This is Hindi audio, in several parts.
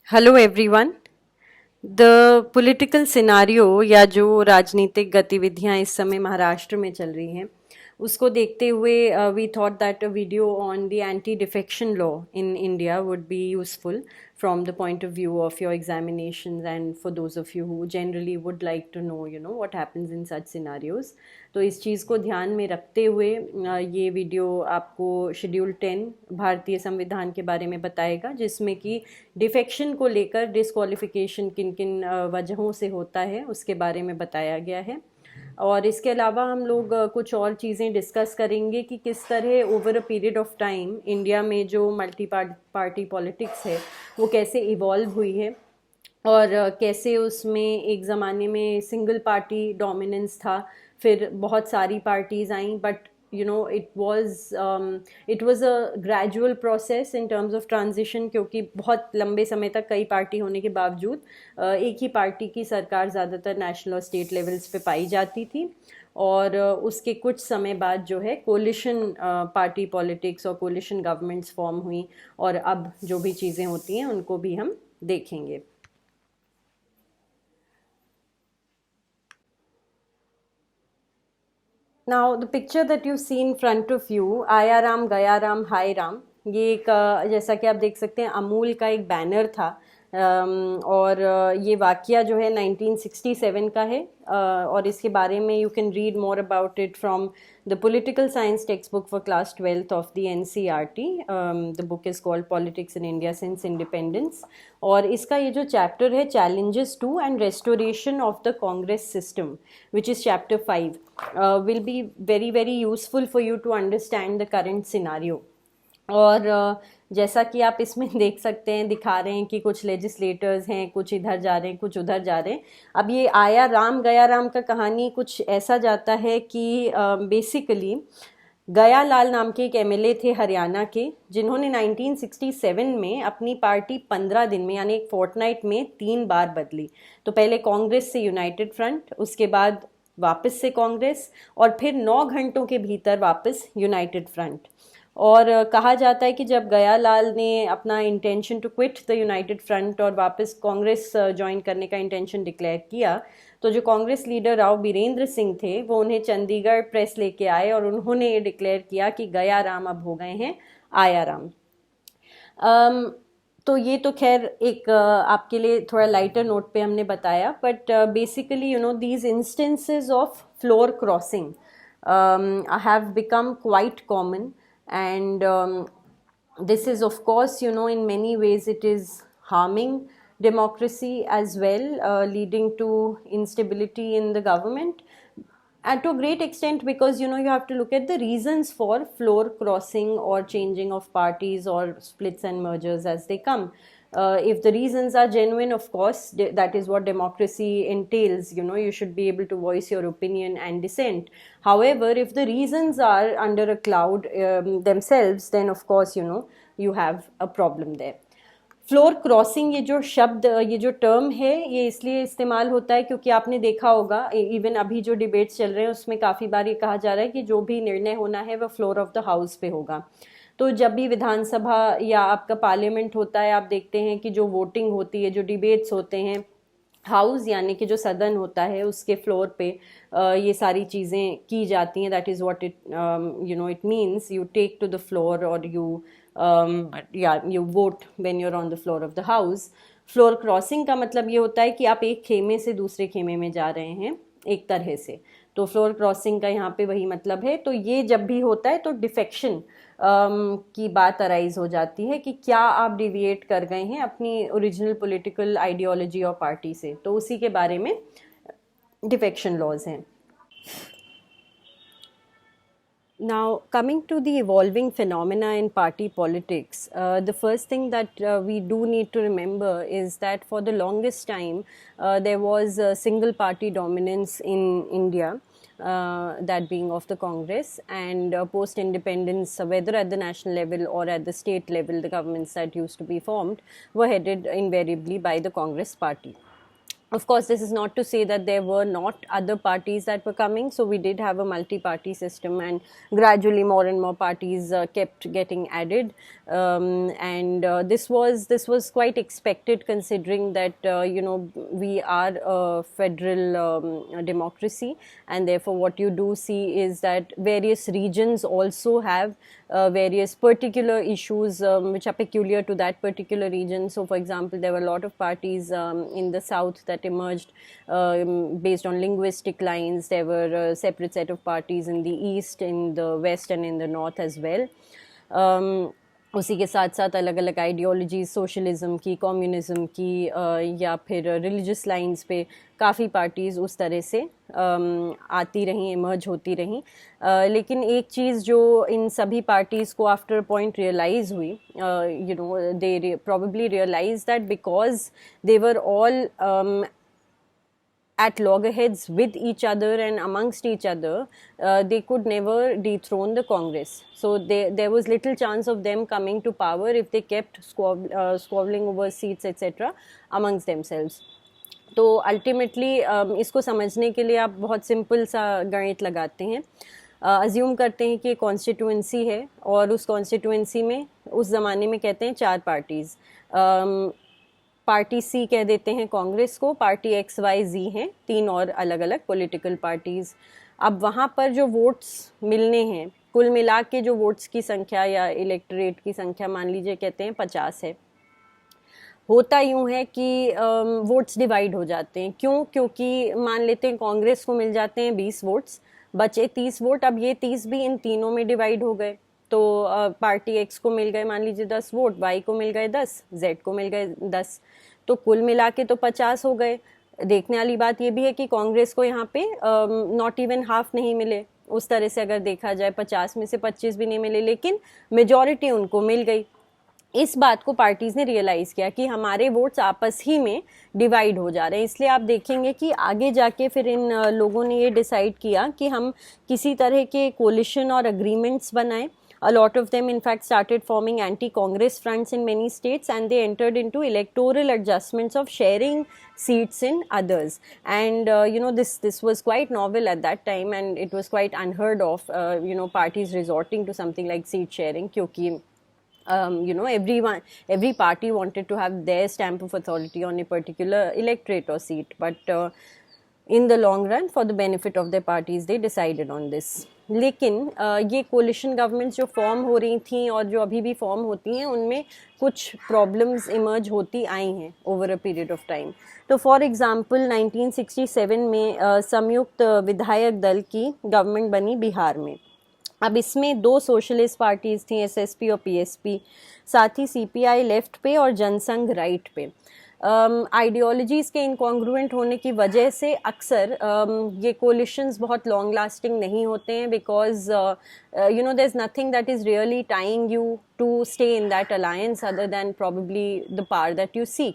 Hello everyone. The political scenario या जो राजनीतिक गतिविधियां इस समय महाराष्ट्र में चल रही हैं उसको देखते हुए we thought that a video on the anti defection law in India would be useful from the point of view of your examinations and for those of you who generally would like to know what happens in such scenarios. तो इस चीज़ को ध्यान में रखते हुए ये वीडियो आपको शेड्यूल 10 भारतीय संविधान के बारे में बताएगा, जिसमें कि डिफेक्शन को लेकर डिस्क्वालिफिकेशन किन किन वजहों से होता है उसके बारे में बताया गया है। और इसके अलावा हम लोग कुछ और चीज़ें डिस्कस करेंगे कि किस तरह over a period of time India में जो मल्टी पार्टी पॉलिटिक्स है वो कैसे इवॉल्व हुई है और कैसे उसमें एक ज़माने में सिंगल पार्टी डोमिनेंस था, फिर बहुत सारी parties I, but it was a gradual process in terms of transition, क्योंकि बहुत लंबे समय तक कई पार्टी होने के बावजूद एक ही पार्टी की सरकार ज़्यादातर नेशनल और स्टेट लेवल्स पे पाई जाती थी। और उसके कुछ समय बाद जो है कोलिशन पार्टी पॉलिटिक्स और कोलिशन गवर्नमेंट्स फॉर्म हुई, और अब जो भी चीज़ें होती हैं उनको भी हम देखेंगे। Now the picture that you see in front of you, आया राम गया राम हाय राम, ये एक जैसा कि आप देख सकते हैं अमूल का एक बैनर था। और ये वाकया जो है 1967 का है। और इसके बारे में you can read more about it from the political science textbook for class 12th of the NCERT. The book is called politics in India since independence. और इसका ये जो चैप्टर है challenges to and restoration of the Congress system, which is chapter 5, will be very very useful for you to understand the current scenario. और जैसा कि आप इसमें देख सकते हैं, दिखा रहे हैं कि कुछ लेजिस्लेटर्स हैं, कुछ इधर जा रहे हैं, कुछ उधर जा रहे हैं। अब ये आया राम गया राम का कहानी कुछ ऐसा जाता है कि बेसिकली गया लाल नाम के एक एमएलए थे हरियाणा के, जिन्होंने 1967 में अपनी पार्टी 15 दिन में यानी एक फोर्टनाइट में 3 बार बदली। तो पहले कांग्रेस से यूनाइटेड फ्रंट, उसके बाद वापस से कांग्रेस, और फिर 9 घंटों के भीतर वापस यूनाइटेड फ्रंट। और कहा जाता है कि जब गयालाल ने अपना intention to quit the united front और वापस कांग्रेस ज्वाइन करने का इंटेंशन डिक्लेयर किया, तो जो कांग्रेस लीडर राव बीरेंद्र सिंह थे वो उन्हें चंडीगढ़ प्रेस लेके आए और उन्होंने ये डिक्लेयर किया कि गया राम अब हो गए हैं आया राम। तो ये तो खैर एक आपके लिए थोड़ा लाइटर नोट पे हमने बताया, but basically these instances of floor crossing have become quite common, and this is of course in many ways it is harming democracy as well, leading to instability in the government, and to a great extent because you have to look at the reasons for floor crossing or changing of parties or splits and mergers as they come. If the reasons are genuine, of course that is what democracy entails. You should be able to voice your opinion and dissent. However, if the reasons are under a cloud themselves, then of course you have a problem there. Floor crossing ये जो शब्द, ये जो टर्म है, ये इसलिए इस्तेमाल होता है क्योंकि आपने देखा होगा इवन अभी जो डिबेट्स चल रहे हैं उसमें काफ़ी बार ये कहा जा रहा है कि जो भी निर्णय होना है वह फ्लोर ऑफ द हाउस पे होगा। तो जब भी विधानसभा या आपका पार्लियामेंट होता है, आप देखते हैं कि जो वोटिंग होती है, जो डिबेट्स होते हैं, हाउस यानी कि जो सदन होता है उसके फ्लोर पे ये सारी चीज़ें की जाती हैं। That is what it means, you take to the floor और you vote when you're on the floor of the house. Floor crossing का मतलब ये होता है कि आप एक खेमे से दूसरे खेमे में जा रहे हैं एक तरह से, तो फ्लोर क्रॉसिंग का यहाँ पे वही मतलब है। तो ये जब भी होता है तो डिफेक्शन की बात अराइज हो जाती है कि क्या आप डिविएट कर गए हैं अपनी ओरिजिनल पॉलिटिकल आइडियोलॉजी और पार्टी से, तो उसी के बारे में डिफेक्शन लॉज हैं। Now, coming to the evolving phenomena in party politics, the first thing that we do need to remember is that for the longest time, there was a single party dominance in India, that being of the Congress, and post independence, whether at the national level or at the state level, the governments that used to be formed were headed invariably by the Congress party. Of course, this is not to say that there were not other parties that were coming. So we did have a multi-party system, and gradually more and more parties kept getting added. And this was quite expected, considering that we are a federal democracy, and therefore what you do see is that various regions also have various particular issues which are peculiar to that particular region. So, for example, there were a lot of parties in the south that emerged based on linguistic lines. There were a separate set of parties in the east, in the west, and in the north as well. उसी के साथ साथ अलग अलग आइडियोलॉजी, सोशलिज्म की, कम्युनिज्म की, या फिर रिलीजियस लाइंस पे काफ़ी पार्टीज़ उस तरह से आती रहीं, इमर्ज होती रहीं. लेकिन एक चीज़ जो इन सभी पार्टीज़ को आफ्टर पॉइंट रियलाइज़ हुई, दे probably realized that because they were all at loggerheads with each other and amongst each other, they could never dethrone the Congress. So there was little chance of them coming to power if they kept squabbling over seats, etc. amongst themselves. तो अल्टीमेटली इसको समझने के लिए आप बहुत सिंपल सा गणित लगाते हैं. अज्यूम करते हैं कि कॉन्स्टिट्यूंसी है, और उस कॉन्स्टिट्यूंसी में उस ज़माने में कहते हैं 4 पार्टीज़. पार्टी सी कह देते हैं कांग्रेस को, पार्टी एक्स वाई जी हैं 3 और अलग अलग पॉलिटिकल पार्टीज़. अब वहाँ पर जो वोट्स मिलने हैं, कुल मिला के जो वोट्स की संख्या या इलेक्टोरेट की संख्या मान लीजिए कहते हैं 50 है. होता यूँ है कि वोट्स डिवाइड हो जाते हैं. क्यों? क्योंकि मान लेते हैं कांग्रेस को मिल जाते हैं 20 वोट्स, बचे 30 वोट. अब ये 30 भी इन तीनों में डिवाइड हो गए. तो पार्टी एक्स को मिल गए मान लीजिए 10 वोट, वाई को मिल गए 10, जेड को मिल गए 10. तो कुल मिला के तो 50 हो गए. देखने वाली बात ये भी है कि कांग्रेस को यहाँ पे नॉट इवन हाफ नहीं मिले. उस तरह से अगर देखा जाए 50 में से 25 भी नहीं मिले, लेकिन मेजॉरिटी उनको मिल गई. इस बात को पार्टीज ने रियलाइज किया कि हमारे वोट्स आपस ही में डिवाइड हो जा रहे हैं. इसलिए आप देखेंगे कि आगे जाके फिर इन लोगों ने ये डिसाइड किया कि हम किसी तरह के कोलिशन और अग्रीमेंट्स बनाएं. A lot of them, in fact, started forming anti-Congress fronts in many states, and they entered into electoral adjustments of sharing seats in others. And this was quite novel at that time, and it was quite unheard of. Parties resorting to something like seat sharing, क्योंकि every party wanted to have their stamp of authority on a particular electorate or seat, but in the long run, for the benefit of their parties, they decided on this. लेकिन ये कोलिशन गवर्नमेंट्स जो फॉर्म हो रही थी और जो अभी भी फॉर्म होती हैं, उनमें कुछ प्रॉब्लम्स इमर्ज होती आई हैं over a period of time. तो फॉर एग्जांपल 1967 में संयुक्त विधायक दल की गवर्नमेंट बनी बिहार में. अब इसमें 2 सोशलिस्ट पार्टीज़ थी, एसएसपी और पीएसपी, साथ ही सीपीआई लेफ्ट पे और जनसंघ राइट पे. आइडियोलॉजीज़ के इनकॉन्ग्रुएंट होने की वजह से अक्सर ये कोलिशंस बहुत लॉन्ग लास्टिंग नहीं होते हैं, because there is nothing that is really tying you to stay in that alliance other than probably the power that you seek.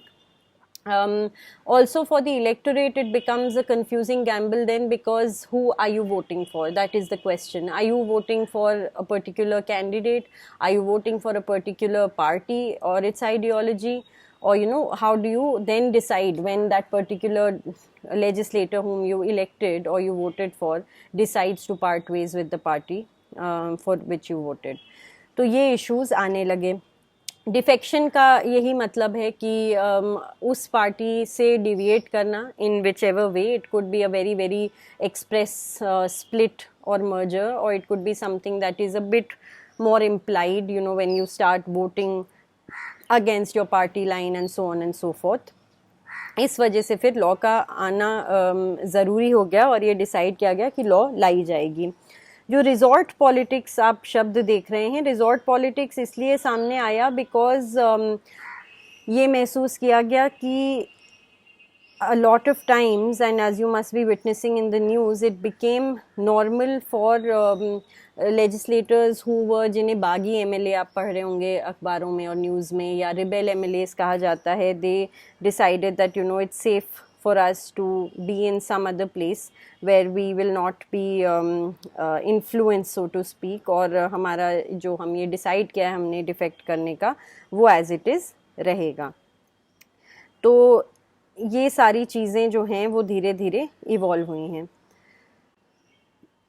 Also for the electorate it becomes a confusing gamble then, because who are you voting for? That is the question. Are you voting for a particular candidate? Are you voting for a particular party or its ideology? Or how do you then decide when that particular legislator whom you elected or you voted for decides to part ways with the party for which you voted? तो ये issues आने लगे. डिफेक्शन का यही मतलब है कि उस पार्टी से डिविएट करना in whichever way. It could be a very very express split और मर्जर, और it could be something that is a bit more implied, when you start voting against your party line and so on and so forth. इस वजह से फिर लॉ का आना ज़रूरी हो गया, और ये डिसाइड किया गया कि लॉ लाई जाएगी. जो रिजॉर्ट पॉलिटिक्स आप शब्द देख रहे हैं, रिजॉर्ट पॉलिटिक्स इसलिए सामने आया बिकॉज ये महसूस किया गया कि a lot of times, and as you must be witnessing in the news, it became normal for legislators who were, जिन्हें बागी एमएलए आप पढ़ रहे होंगे अखबारों में और न्यूज़ में, या रिबेल एमएलएस कहा जाता है. they decided that it's safe for us to be in some other place where we will not be influenced, so to speak, और हमारा जो हम ये डिसाइड किया है हमने डिफेक्ट करने का, वो एज इट इज़ रहेगा. तो ये सारी चीज़ें जो हैं वो धीरे धीरे इवॉल्व हुई हैं।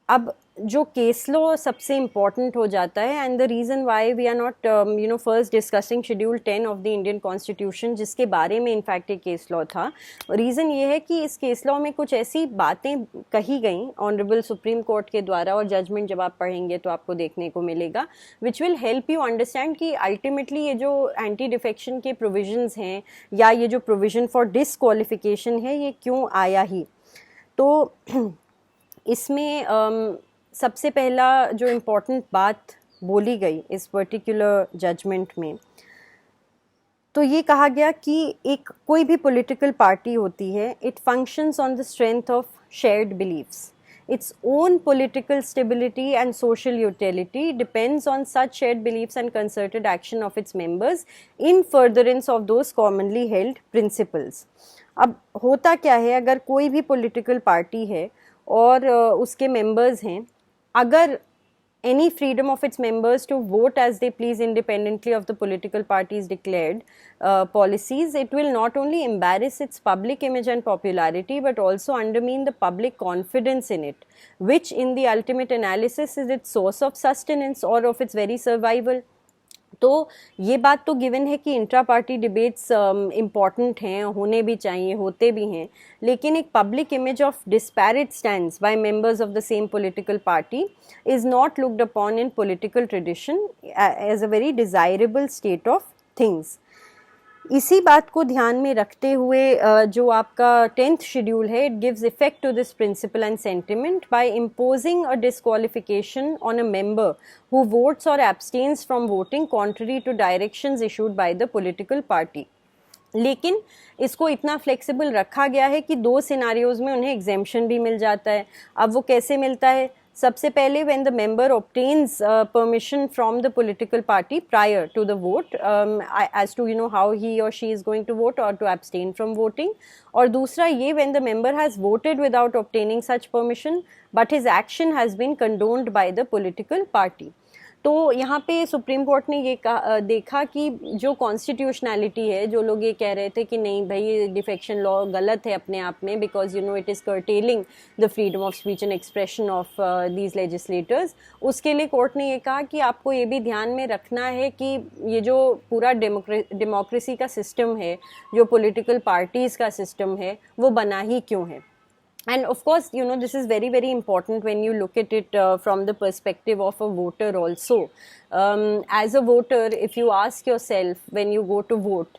अब जो केस लॉ सबसे इम्पॉर्टेंट हो जाता है, and the reason why we are not first discussing schedule 10 of the Indian constitution, जिसके बारे में इनफैक्ट एक केस लॉ था। रीज़न ये है कि इस केस लॉ में कुछ ऐसी बातें कही गई ऑनरेबल सुप्रीम कोर्ट के द्वारा, और जजमेंट जब आप पढ़ेंगे तो आपको देखने को मिलेगा, which will help you understand कि अल्टीमेटली ये जो एंटी डिफेक्शन के प्रोविजंस हैं या ये जो प्रोविज़न फॉर डिसक्वालिफिकेशन है ये क्यों आया ही। तो इसमें सबसे पहला जो इम्पोर्टेंट बात बोली गई इस पर्टिकुलर जजमेंट में, तो ये कहा गया कि एक कोई भी पॉलिटिकल पार्टी होती है, it functions on the strength of shared beliefs. Its own political stability and social utility depends on such shared beliefs and concerted action of its members in furtherance of those commonly held principles. अब होता क्या है, अगर कोई भी पॉलिटिकल पार्टी है और उसके मेंबर्स हैं, अगर any freedom of its members to vote as they please independently of the political party's declared policies, it will not only embarrass its public image and popularity but also undermine the public confidence in it, which in the ultimate analysis is its source of sustenance or of its very survival. तो ये बात तो गिवन है कि इंट्रा पार्टी डिबेट्स इम्पॉर्टेंट हैं, होने भी चाहिए, होते भी हैं, लेकिन एक public image of disparate stands by members of the same political party is not looked upon in political tradition as a very desirable state of things. इसी बात को ध्यान में रखते हुए जो आपका 10th शेड्यूल है, it gives effect to this principle and sentiment by imposing a disqualification on a member who votes और abstains from voting contrary to directions issued by the political party. लेकिन इसको इतना फ्लेक्सिबल रखा गया है कि 2 सिनारियोज में उन्हें एग्जेम्पशन भी मिल जाता है. अब वो कैसे मिलता है? सबसे पहले when the member obtains permission from the political party prior to the vote as to how he or she is going to vote or to abstain from voting, और दूसरा ये when the member has voted without obtaining such permission but his action has been condoned by the political party. तो यहाँ पे सुप्रीम कोर्ट ने ये देखा कि जो कॉन्स्टिट्यूशनैलिटी है, जो लोग ये कह रहे थे कि नहीं भाई डिफेक्शन लॉ गलत है अपने आप में because it is curtailing the freedom of speech and expression of these legislators, उसके लिए कोर्ट ने ये कहा कि आपको ये भी ध्यान में रखना है कि ये जो पूरा डेमोक्रेसी का सिस्टम है, जो पॉलिटिकल पार्टीज़ का सिस्टम है, वो बना ही क्यों है. And of course, this is very, very important when you look at it from the perspective of a voter also. As a voter, if you ask yourself when you go to vote,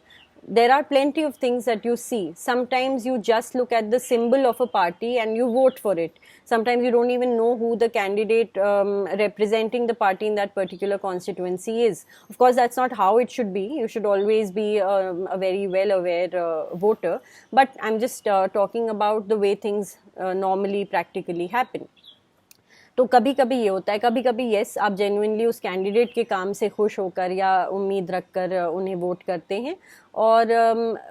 there are plenty of things that you see. Sometimes you just look at the symbol of a party and you vote for it. Sometimes you don't even know who the candidate representing the party in that particular constituency is. Of course, that's not how it should be. You should always be a very well-aware voter. But I'm just talking about the way things normally, practically happen. तो कभी कभी ये होता है, कभी कभी येस आप जेन्युइनली उस कैंडिडेट के काम से खुश होकर या उम्मीद रखकर उन्हें वोट करते हैं. और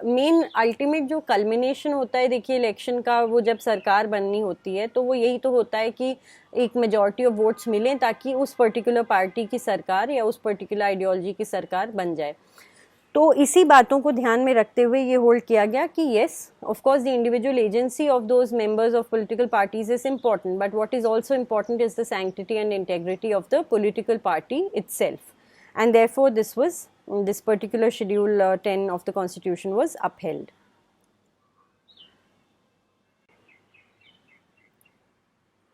मेन अल्टीमेट जो कल्मिनेशन होता है, देखिए इलेक्शन का, वो जब सरकार बननी होती है तो वो यही तो होता है कि एक मेजॉरिटी ऑफ वोट्स मिलें ताकि उस पर्टिकुलर पार्टी की सरकार या उस पर्टिकुलर आइडियोलॉजी की सरकार बन जाए. तो इसी बातों को ध्यान में रखते हुए ये होल्ड किया गया कि yes of course the individual agency of those members of political parties is important, but what is also important is the sanctity and integrity of the political party itself. And therefore this particular schedule 10 of the constitution was upheld.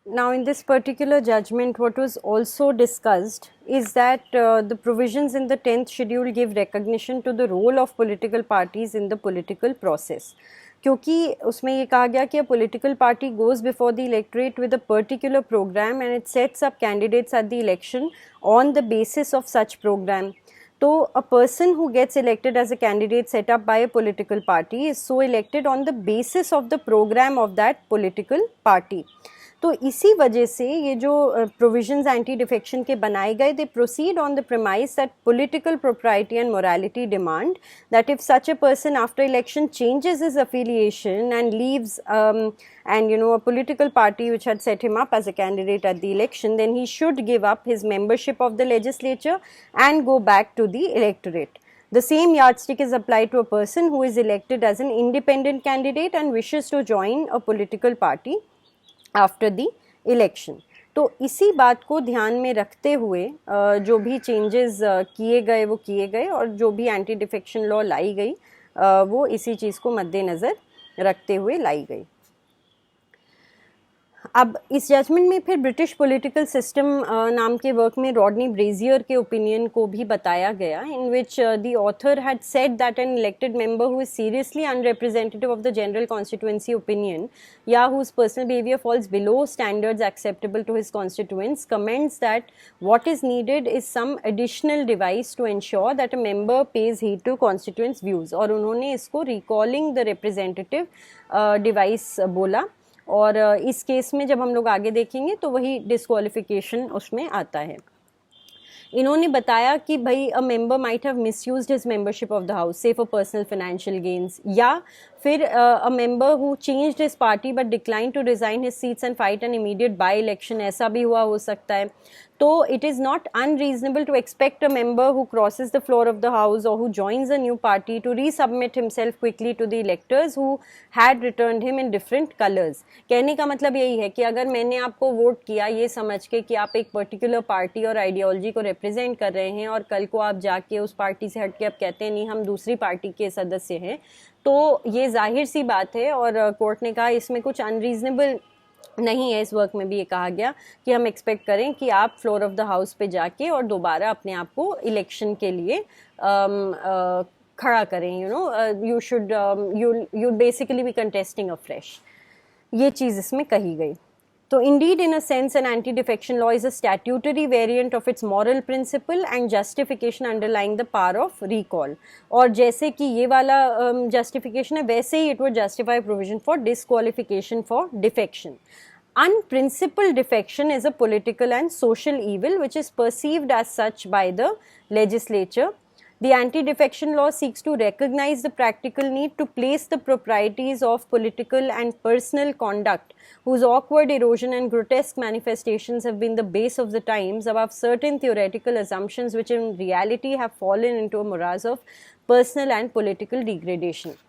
Now in this particular judgment, what was also discussed is that the provisions in the 10th schedule give recognition to the role of political parties in the political process. क्योंकि उसमें ये कहा गया कि a political party goes before the electorate with a particular program and it sets up candidates at the election on the basis of such program. So a person who gets elected as a candidate set up by a political party is so elected on the basis of the program of that political party. तो इसी वजह से ये जो प्रोविजंस एंटी डिफेक्शन के बनाए गए, they proceed on the premise that political propriety and morality demand that if such a person after election changes his affiliation and leaves and a political party which had set him up as a candidate at the election, then he should give up his membership of the legislature and go back to the electorate. The same yardstick is applied to a person who is elected as an independent candidate and wishes to join a political party after the election. तो इसी बात को ध्यान में रखते हुए जो भी चेंजेस किए गए वो किए गए, और जो भी एंटी डिफेक्शन लॉ लाई गई वो इसी चीज़ को मद्देनज़र रखते हुए लाई गई। अब इस जजमेंट में फिर ब्रिटिश पॉलिटिकल सिस्टम नाम के वर्क में रॉडनी ब्रेजियर के ओपिनियन को भी बताया गया, in which the author had said that an elected member who is seriously unrepresentative of the general constituency opinion या whose personal behaviour falls below standards acceptable to his constituents comments that what is needed is some additional device to ensure that a member pays heed to constituents views, और उन्होंने इसको रिकॉलिंग द रिप्रेजेंटेटिव डिवाइस बोला। और इस केस में जब हम लोग आगे देखेंगे तो वही डिस्क्वालिफिकेशन उसमें आता है। इन्होंने बताया कि भाई a member might have misused his membership of the house से फॉर पर्सनल फाइनेंशियल गेन्स, या फिर a member who changed his party but decline to resign his seats and fight an immediate by election, ऐसा भी हुआ हो सकता है। तो it is not unreasonable to expect a member who crosses the floor of the house or who joins a new party to resubmit himself quickly to the electors who had returned him in different colors। कहने का मतलब यही है कि अगर मैंने आपको वोट किया ये समझ के कि आप एक पर्टिकुलर पार्टी और आइडियोलॉजी को रिप्रेजेंट कर रहे हैं, और कल को आप जाके उस पार्टी से हट के आप कहते हैं नहीं हम दूसरी पार्टी के सदस्य हैं, तो ये जाहिर सी बात है। और कोर्ट ने कहा इसमें कुछ अनरीजनेबल नहीं है। इस वर्क में भी ये कहा गया कि हम एक्सपेक्ट करें कि आप फ्लोर ऑफ द हाउस पे जाके और दोबारा अपने आप को इलेक्शन के लिए खड़ा करें, you should you basically be contesting a fresh, ये चीज़ इसमें कही गई। तो indeed in a sense an anti-defection law is a statutory variant of its moral principle and justification underlying the power of recall, और जैसे कि ये वाला justification है वैसे ही it would justify provision for disqualification for defection। Unprincipled defection is a political and social evil which is perceived as such by the legislature। The anti-defection law seeks to recognize the practical need to place the proprieties of political and personal conduct whose awkward erosion and grotesque manifestations have been the base of the times above certain theoretical assumptions which in reality have fallen into a morass of personal and political degradation।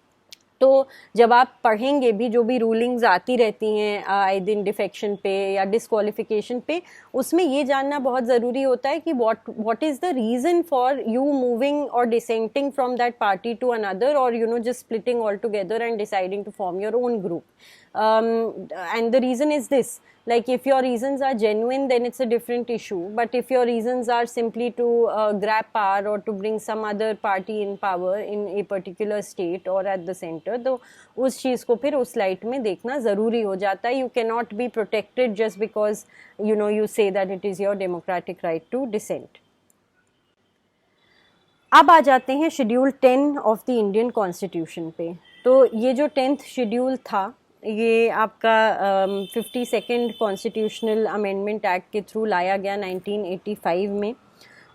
तो जब आप पढ़ेंगे भी जो भी रूलिंग्स आती रहती हैं आए दिन डिफेक्शन पे या डिस्क्वालिफिकेशन पे, उसमें ये जानना बहुत ज़रूरी होता है कि what is the reason for you moving और dissenting from that party to another, और just splitting all together and deciding to form your own group. And the reason is this, like if your reasons are genuine then it's a different issue, but if your reasons are simply to grab power or to bring some other party in power in a particular state or at the center, तो उस चीज़ को फिर उस लाइट में देखना ज़रूरी हो जाता है। You cannot be protected just because you say that it is your democratic right to dissent। अब आ जाते हैं schedule 10 of the Indian constitution पे। तो ये जो 10th शेड्यूल था ये आपका 52nd कॉन्स्टिट्यूशनल अमेंडमेंट एक्ट के थ्रू लाया गया 1985 में,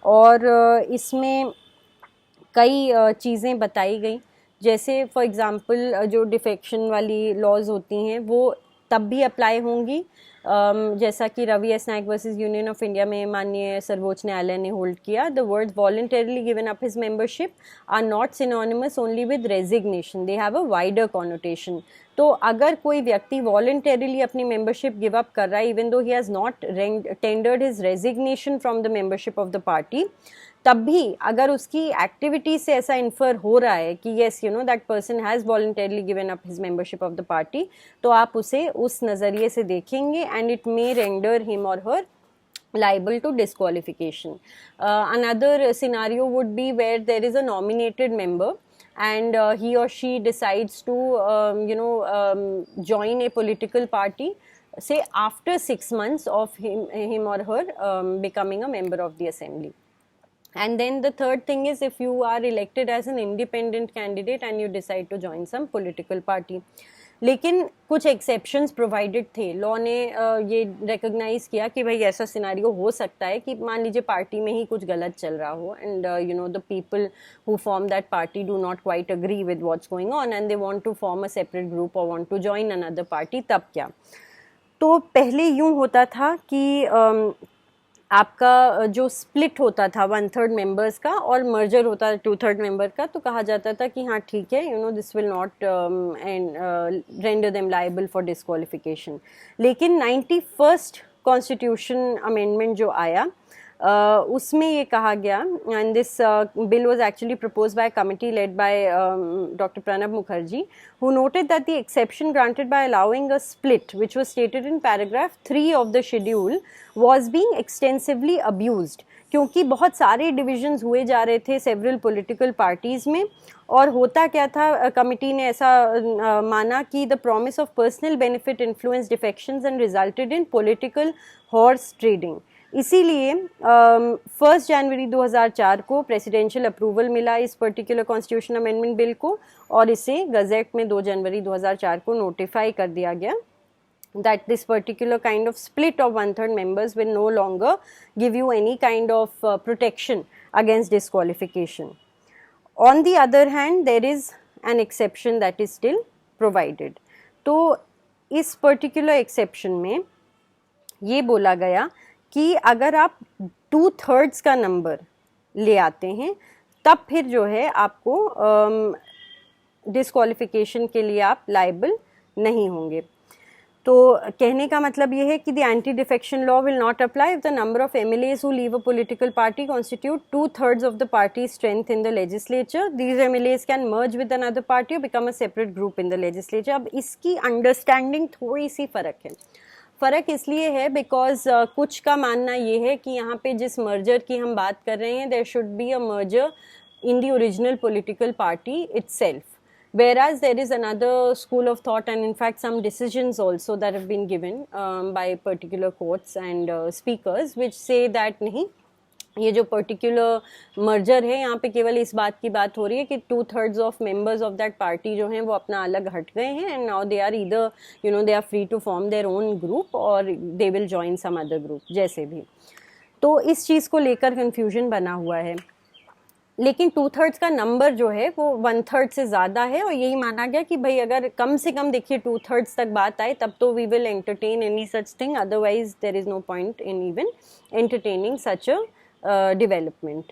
और इसमें कई चीज़ें बताई गई, जैसे फॉर एग्ज़ाम्पल जो डिफेक्शन वाली लॉज होती हैं वो तब भी अप्लाई होंगी जैसा कि Ravi S Naik versus union of India में माननीय सर्वोच्च न्यायालय ने होल्ड किया। The word voluntarily given up his membership are not synonymous only with resignation, they have a wider connotation. तो अगर कोई व्यक्ति वॉलंटरीली अपनी मेंबरशिप गिव अप कर रहा है even though he has not tendered his resignation from the membership of the party, तब भी अगर उसकी एक्टिविटी से ऐसा इन्फर हो रहा है कि yes that person has voluntarily given up his membership of the party, तो आप उसे उस नज़रिए से देखेंगे and it may render him और हर liable to disqualification। Another scenario would be where there is a nominated member and he or she decides to join a political party, say after 6 months of him or her becoming a member of the assembly। And then the third thing is if you are elected as an independent candidate and you decide to join some political party। लेकिन कुछ एक्सेप्शंस प्रोवाइडेड थे, लॉ ने ये रिकॉग्नाइज किया कि भाई ऐसा सिनारियो हो सकता है कि मान लीजिए पार्टी में ही कुछ गलत चल रहा हो and the people who form that party do not quite agree with what's going on and they want to form a separate group और want to join another party, तब क्या? तो पहले यूँ होता था कि आपका जो स्प्लिट होता था 1/3 मेंबर्स का और मर्जर होता था 2/3 मेंबर का, तो कहा जाता था कि हाँ ठीक है, this will not render them liable for disqualification. लेकिन 91st कॉन्स्टिट्यूशन अमेंडमेंट जो आया, उसमें ये कहा गया, and this bill was actually proposed by a committee led by Dr. Pranab Mukherjee, who noted that the exception granted by allowing a split, which was stated in paragraph 3 of the schedule, was being extensively abused, क्योंकि बहुत सारे डिविजन्स हुए जा रहे थे सेवरल पॉलिटिकल पार्टीज़ में। और होता क्या था, कमिटी ने ऐसा माना कि the promise of personal benefit influence defections and resulted in political horse trading. इसीलिए 1 जनवरी 2004 को प्रेसिडेंशियल अप्रूवल मिला इस पर्टिकुलर कॉन्स्टिट्यूशन अमेंडमेंट बिल को, और इसे गजेट में 2 जनवरी 2004 को नोटिफाई कर दिया गया that this particular kind of split of 1/3 members will no longer give you any kind of protection against disqualification. On the other hand, there is an exception that is still provided. तो इस particular exception में ये बोला गया कि अगर आप 2/3 का नंबर ले आते हैं, तब फिर जो है आपको डिस्क्वालिफिकेशन के लिए आप लाइबल नहीं होंगे। तो कहने का मतलब ये है कि the anti defection law will not apply if the number of MLAs who leave a political party constitute 2/3 of the party strength in the legislature. These MLAs can merge with another party और become a separate group in the legislature. अब इसकी अंडरस्टैंडिंग थोड़ी सी फ़र्क है। फ़र्क इसलिए है बिकॉज कुछ का मानना ये है कि यहाँ पे जिस मर्जर की हम बात कर रहे हैं, there should be a merger in the original political party itself. Whereas there is another school of thought, and in fact some decisions also that have been given by particular courts and speakers, which say that नहीं, ये जो पर्टिकुलर मर्जर है यहाँ पे केवल इस बात की बात हो रही है कि 2/3 of members of that party जो हैं वो अपना अलग हट गए हैं, and now they are either they are free to form their own group और they will join some other group, जैसे भी। तो इस चीज़ को लेकर कन्फ्यूजन बना हुआ है। लेकिन 2/3 का नंबर जो है वो 1/3 से ज़्यादा है, और यही माना गया कि भाई अगर कम से कम देखिए 2/3 तक बात आए तब तो we will entertain any such thing, otherwise there is no point in even entertaining such a development.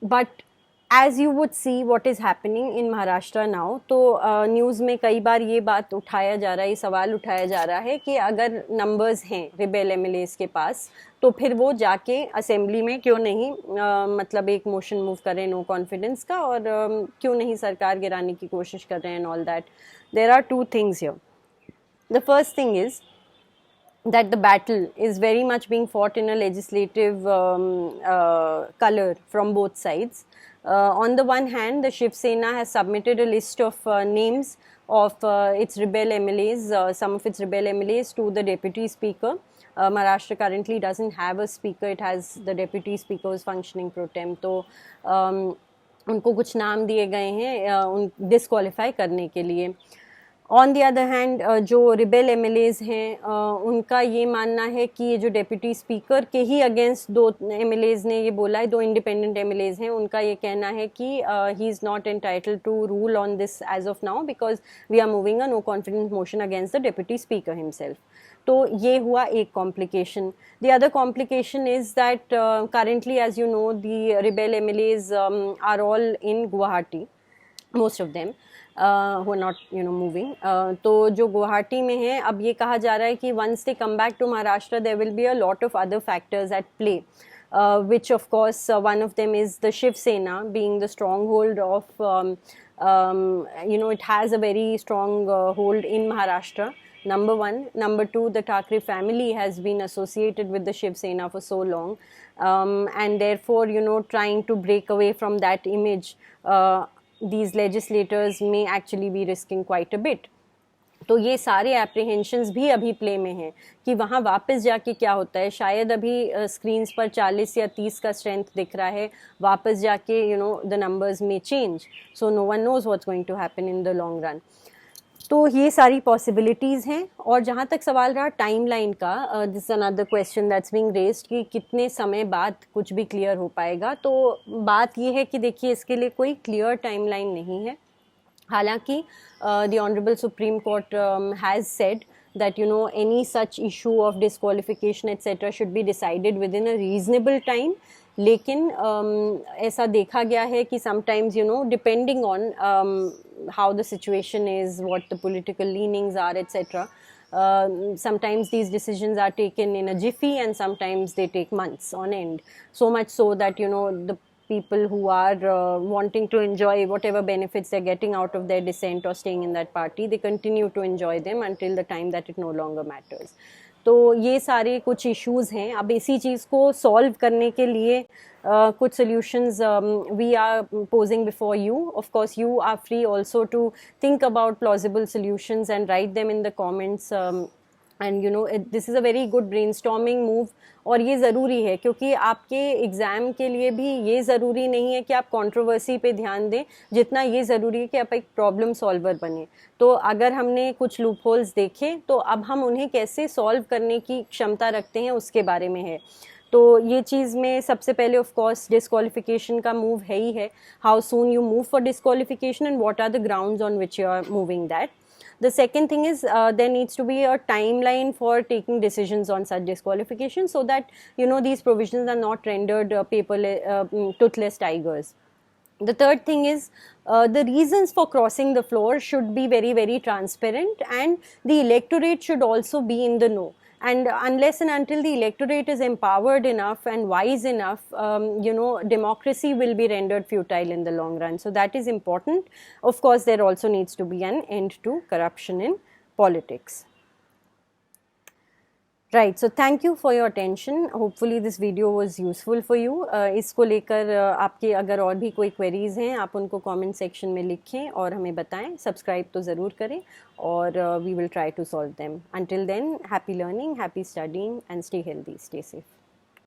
But as you would see what is happening in Maharashtra now, तो न्यूज़ में कई बार ये बात उठाया जा रहा है, ये सवाल उठाया जा रहा है कि अगर नंबर्स हैं रिबेल एमएलएज के पास, तो फिर वो जाके असेंबली में क्यों नहीं मतलब एक मोशन मूव करें नो कॉन्फिडेंस का, और क्यों नहीं सरकार गिराने की कोशिश कर रहे हैं and all that. There are two things here. The first thing is that the battle is very much being fought in a legislative color from both sides. On the one hand, the Shiv Sena has submitted a list of names of its rebel MLAs, some of its rebel MLAs, to the deputy speaker. Maharashtra currently doesn't have a speaker, it has the deputy speaker who is functioning pro tem. तो उनको कुछ नाम दिए गए हैं उन डिस्क्वालीफाई करने के लिए। ऑन दी अदर हैंड जो रिबेल एमएलएज हैं उनका ये मानना है कि ये जो डेप्यूटी स्पीकर के ही अगेंस्ट 2 एमएलएज ने ये बोला है, 2 इंडिपेंडेंट एमएलएज हैं, उनका ये कहना है कि he is not entitled to rule on this as of now because we are moving a no confidence motion against the deputy speaker himself. तो ये हुआ एक complication. The other complication is that currently as you know the rebel MLAs are all in Guwahati, most of them who are not moving. तो जो गुवाहाटी में है, अब ये कहा जा रहा है कि once they come back to Maharashtra there will be a lot of other factors at play, which of course one of them is the Shiv Sena being the stronghold of it has a very strong hold in Maharashtra, number one. Number two, the Thackeray family has been associated with the Shiv Sena for so long, and therefore trying to break away from that image, these legislators may actually be risking quite a bit. तो ये सारे एप्रीहेंशंस भी अभी प्ले में हैं कि वहाँ वापस जाके क्या होता है। शायद अभी स्क्रीन्स पर 40 या 30 का स्ट्रेंथ दिख रहा है, वापस जाके द नंबर्स में change, so no one knows what's going to happen in the long run. तो ये सारी पॉसिबिलिटीज़ हैं। और जहाँ तक सवाल रहा टाइमलाइन का, this another question that's being raised कि कितने समय बाद कुछ भी क्लियर हो पाएगा। तो बात ये है कि देखिए इसके लिए कोई क्लियर टाइमलाइन नहीं है। हालांकि the honourable supreme court has said that any such issue of disqualification etc should be decided within a reasonable time. लेकिन ऐसा देखा गया है कि sometimes depending on how the situation is, what the political leanings are etc, sometimes these decisions are taken in a jiffy and sometimes they take months on end, so much so that the people who are wanting to enjoy whatever benefits they're getting out of their dissent or staying in that party, they continue to enjoy them until the time that it no longer matters. तो ये सारे कुछ इश्यूज हैं. अब इसी चीज़ को सॉल्व करने के लिए कुछ solutions we are posing before you. Of course you are free also to think about plausible solutions and write them in the comments, and this is a very good brainstorming move. और ये ज़रूरी है क्योंकि आपके एग्ज़ाम के लिए भी ये ज़रूरी नहीं है कि आप कंट्रोवर्सी पे ध्यान दें, जितना ये ज़रूरी है कि आप एक प्रॉब्लम सॉल्वर बने. तो अगर हमने कुछ लूप होल्स देखे तो अब हम उन्हें कैसे सॉल्व करने की क्षमता रखते हैं उसके बारे में है. तो ये चीज़ में सबसे पहले ऑफ कोर्स डिस्क्वालिफिकेशन का मूव है ही है. How soon you move for disqualification and what are the grounds on which you are moving that. The second thing is there needs to be a timeline for taking decisions on such disqualification so that these provisions are not rendered toothless tigers. The third thing is the reasons for crossing the floor should be very, very transparent, and the electorate should also be in the know. And unless and until the electorate is empowered enough and wise enough, democracy will be rendered futile in the long run. So that is important. Of course, there also needs to be an end to corruption in politics. Right, so thank you for your attention. Hopefully this video was useful for you. इसको लेकर आपके अगर और भी कोई queries हैं आप उनको comment section में लिखें और हमें बताएं. Subscribe तो ज़रूर करें और we will try to solve them. Until then, happy learning, happy studying and stay healthy, stay safe.